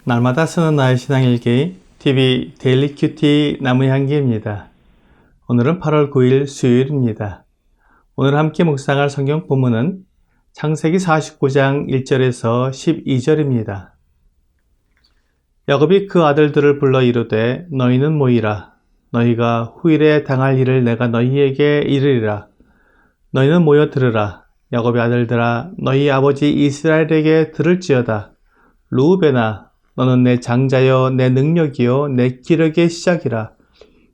날마다 쓰는 나의 신앙일기 TV 데일리 큐티 나무향기입니다. 오늘은 8월 9일 수요일입니다. 오늘 함께 묵상할 성경 본문은 창세기 49장 1절에서 12절입니다. 야곱이 그 아들들을 불러 이르되 너희는 모이라. 너희가 후일에 당할 일을 내가 너희에게 이르리라. 너희는 모여 들으라. 야곱의 아들들아 너희 아버지 이스라엘에게 들을지어다. 르우벤아 너는 내 장자여 내 능력이요 내 기력의 시작이라.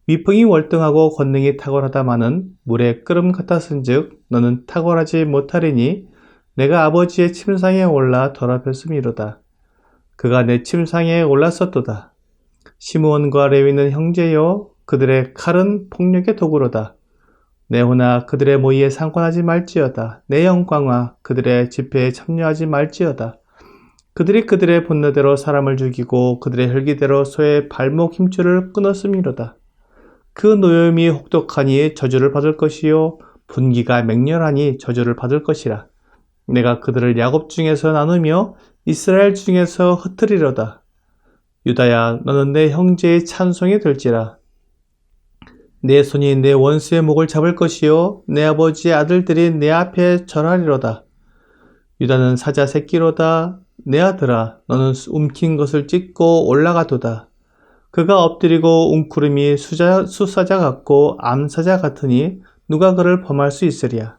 위풍이 월등하고 권능이 탁월하다마는 물의 끓음 같았은즉 너는 탁월하지 못하리니 내가 아버지의 침상에 올라 더럽혔음이로다. 그가 내 침상에 올랐었도다. 시므온과 레위는 형제요 그들의 칼은 폭력의 도구로다. 내 호나 그들의 모의에 상관하지 말지어다. 내 영광아 그들의 집회에 참여하지 말지어다. 그들이 그들의 본능대로 사람을 죽이고 그들의 혈기대로 소의 발목 힘줄을 끊었음이로다. 그 노염이 혹독하니 저주를 받을 것이요 분기가 맹렬하니 저주를 받을 것이라. 내가 그들을 야곱 중에서 나누며 이스라엘 중에서 흩으리로다. 유다야 너는 내 형제의 찬송이 될지라. 내 손이 내 원수의 목을 잡을 것이요 내 아버지의 아들들이 내 앞에 절하리로다. 유다는 사자 새끼로다. 내 아들아 너는 움킨 것을 찢고 올라가도다. 그가 엎드리고 웅크림이 수사자 같고 암사자 같으니 누가 그를 범할 수 있으랴.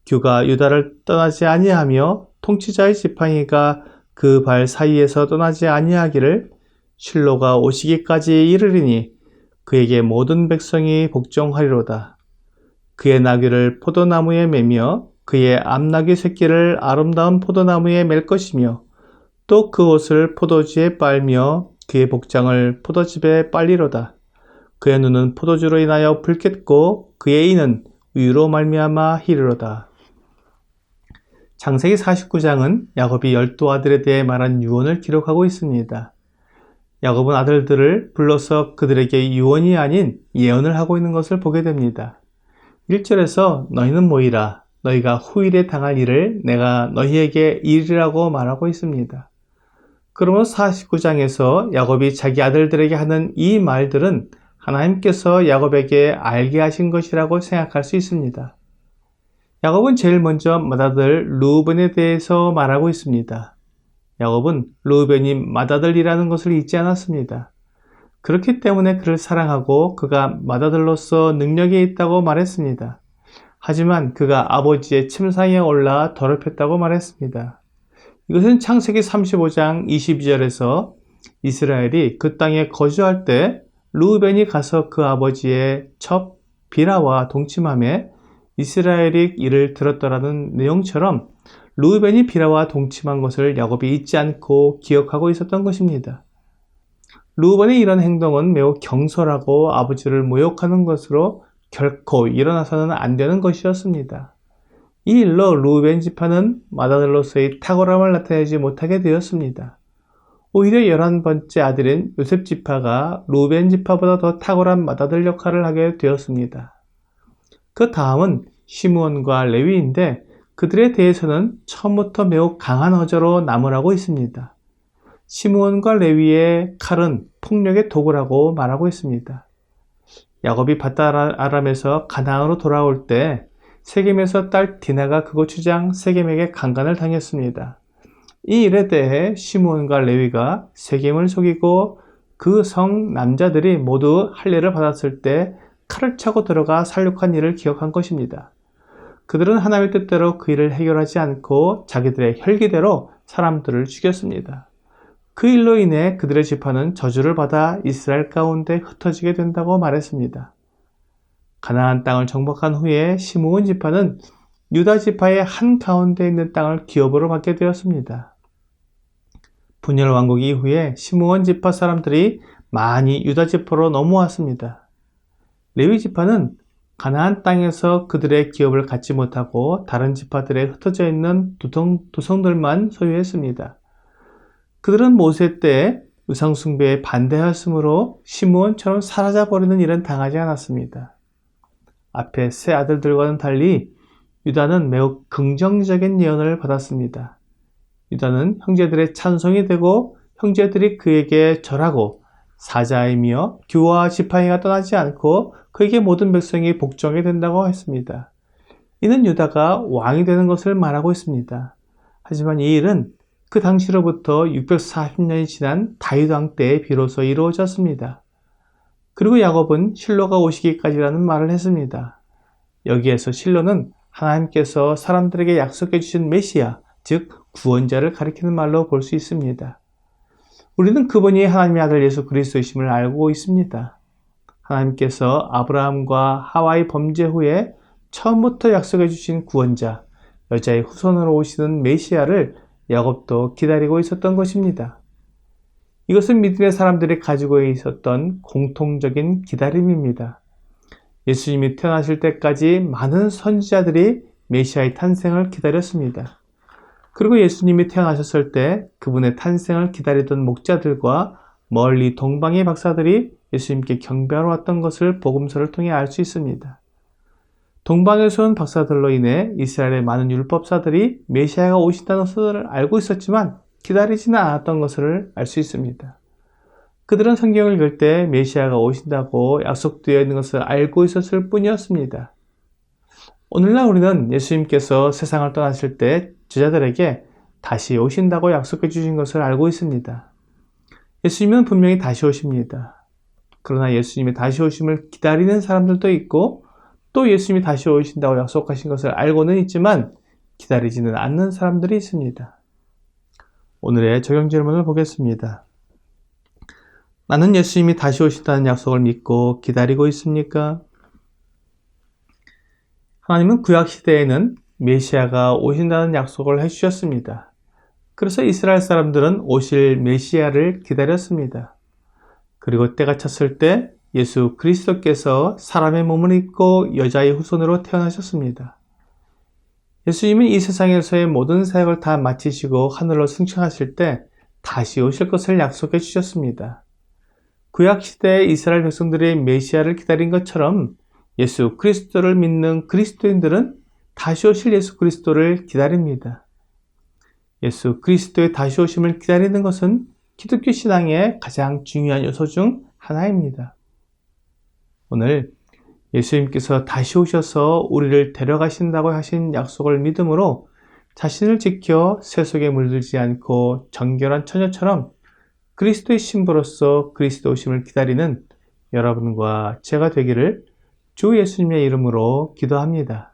규가 유다를 떠나지 아니하며 통치자의 지팡이가 그 발 사이에서 떠나지 아니하기를 실로가 오시기까지 이르리니 그에게 모든 백성이 복종하리로다. 그의 나귀를 포도나무에 매며 그의 암나귀 새끼를 아름다운 포도나무에 맬 것이며 또 그 옷을 포도주에 빨며 그의 복장을 포도즙에 빨리로다. 그의 눈은 포도주로 인하여 붉겠고 그의 이는 우유로 말미암아 희르로다. 창세기 49장은 야곱이 12아들에 대해 말한 유언을 기록하고 있습니다. 야곱은 아들들을 불러서 그들에게 유언이 아닌 예언을 하고 있는 것을 보게 됩니다. 1절에서 너희는 모이라. 너희가 후일에 당할 일을 내가 너희에게 이르리라고 말하고 있습니다. 그러면 49장에서 야곱이 자기 아들들에게 하는 이 말들은 하나님께서 야곱에게 알게 하신 것이라고 생각할 수 있습니다. 야곱은 제일 먼저 맏아들 르우벤에 대해서 말하고 있습니다. 야곱은 르우벤이 맏아들이라는 것을 잊지 않았습니다. 그렇기 때문에 그를 사랑하고 그가 맏아들로서 능력이 있다고 말했습니다. 하지만 그가 아버지의 침상에 올라 더럽혔다고 말했습니다. 이것은 창세기 35장 22절에서 이스라엘이 그 땅에 거주할 때 르우벤이 가서 그 아버지의 첩 비라와 동침함에 이스라엘이 이를 들었더라는 내용처럼 르우벤이 비라와 동침한 것을 야곱이 잊지 않고 기억하고 있었던 것입니다. 르우벤의 이런 행동은 매우 경솔하고 아버지를 모욕하는 것으로 결코 일어나서는 안 되는 것이었습니다. 이 일로 르우벤 지파는 맏아들로서의 탁월함을 나타내지 못하게 되었습니다. 오히려 11번째 아들인 요셉 지파가 르우벤 지파보다 더 탁월한 맏아들 역할을 하게 되었습니다. 그 다음은 시므온과 레위인데 그들에 대해서는 처음부터 매우 강한 어조로 나무라고 있습니다. 시므온과 레위의 칼은 폭력의 도구라고 말하고 있습니다. 야곱이 밧다아람에서 가나안으로 돌아올 때 세겜에서 딸 디나가 그곳 주장 세겜에게 강간을 당했습니다. 이 일에 대해 시므온과 레위가 세겜을 속이고 그 성 남자들이 모두 할례를 받았을 때 칼을 차고 들어가 살육한 일을 기억한 것입니다. 그들은 하나님의 뜻대로 그 일을 해결하지 않고 자기들의 혈기대로 사람들을 죽였습니다. 그 일로 인해 그들의 지파는 저주를 받아 이스라엘 가운데 흩어지게 된다고 말했습니다. 가나안 땅을 정복한 후에 시므온 지파는 유다 지파의 한가운데 있는 땅을 기업으로 받게 되었습니다. 분열 왕국 이후에 시므온 지파 사람들이 많이 유다 지파로 넘어왔습니다. 레위 지파는 가나안 땅에서 그들의 기업을 갖지 못하고 다른 지파들에 흩어져 있는 도성들만 소유했습니다. 그들은 모세 때 우상 숭배에 반대하였으므로 시므온처럼 사라져버리는 일은 당하지 않았습니다. 앞에 세 아들들과는 달리 유다는 매우 긍정적인 예언을 받았습니다. 유다는 형제들의 찬송이 되고 형제들이 그에게 절하고 사자이며 규와 지팡이가 떠나지 않고 그에게 모든 백성이 복종하게 된다고 했습니다. 이는 유다가 왕이 되는 것을 말하고 있습니다. 하지만 이 일은 그 당시로부터 640년이 지난 다윗 왕 때에 비로소 이루어졌습니다. 그리고 야곱은 실로가 오시기까지라는 말을 했습니다. 여기에서 실로는 하나님께서 사람들에게 약속해 주신 메시아, 즉 구원자를 가리키는 말로 볼 수 있습니다. 우리는 그분이 하나님의 아들 예수 그리스도이심을 알고 있습니다. 하나님께서 아브라함과 하와의 범죄 후에 처음부터 약속해 주신 구원자, 여자의 후손으로 오시는 메시아를 야곱도 기다리고 있었던 것입니다. 이것은 믿음의 사람들이 가지고 있었던 공통적인 기다림입니다. 예수님이 태어나실 때까지 많은 선지자들이 메시아의 탄생을 기다렸습니다. 그리고 예수님이 태어나셨을 때 그분의 탄생을 기다리던 목자들과 멀리 동방의 박사들이 예수님께 경배하러 왔던 것을 복음서를 통해 알 수 있습니다. 동방에서 온 박사들로 인해 이스라엘의 많은 율법사들이 메시아가 오신다는 것을 알고 있었지만 기다리지는 않았던 것을 알 수 있습니다. 그들은 성경을 읽을 때 메시아가 오신다고 약속되어 있는 것을 알고 있었을 뿐이었습니다. 오늘날 우리는 예수님께서 세상을 떠나실 때 제자들에게 다시 오신다고 약속해 주신 것을 알고 있습니다. 예수님은 분명히 다시 오십니다. 그러나 예수님이 다시 오심을 기다리는 사람들도 있고 또 예수님이 다시 오신다고 약속하신 것을 알고는 있지만 기다리지는 않는 사람들이 있습니다. 오늘의 적용 질문을 보겠습니다. 나는 예수님이 다시 오신다는 약속을 믿고 기다리고 있습니까? 하나님은 구약 시대에는 메시아가 오신다는 약속을 해주셨습니다. 그래서 이스라엘 사람들은 오실 메시아를 기다렸습니다. 그리고 때가 찼을 때 예수 그리스도께서 사람의 몸을 입고 여자의 후손으로 태어나셨습니다. 예수님은 이 세상에서의 모든 사역을 다 마치시고 하늘로 승천하실 때 다시 오실 것을 약속해 주셨습니다. 구약시대의 이스라엘 백성들이 메시아를 기다린 것처럼 예수 그리스도를 믿는 그리스도인들은 다시 오실 예수 그리스도를 기다립니다. 예수 그리스도의 다시 오심을 기다리는 것은 기독교 신앙의 가장 중요한 요소 중 하나입니다. 오늘 예수님께서 다시 오셔서 우리를 데려가신다고 하신 약속을 믿음으로 자신을 지켜 세속에 물들지 않고 정결한 처녀처럼 그리스도의 신부로서 그리스도 오심을 기다리는 여러분과 제가 되기를 주 예수님의 이름으로 기도합니다.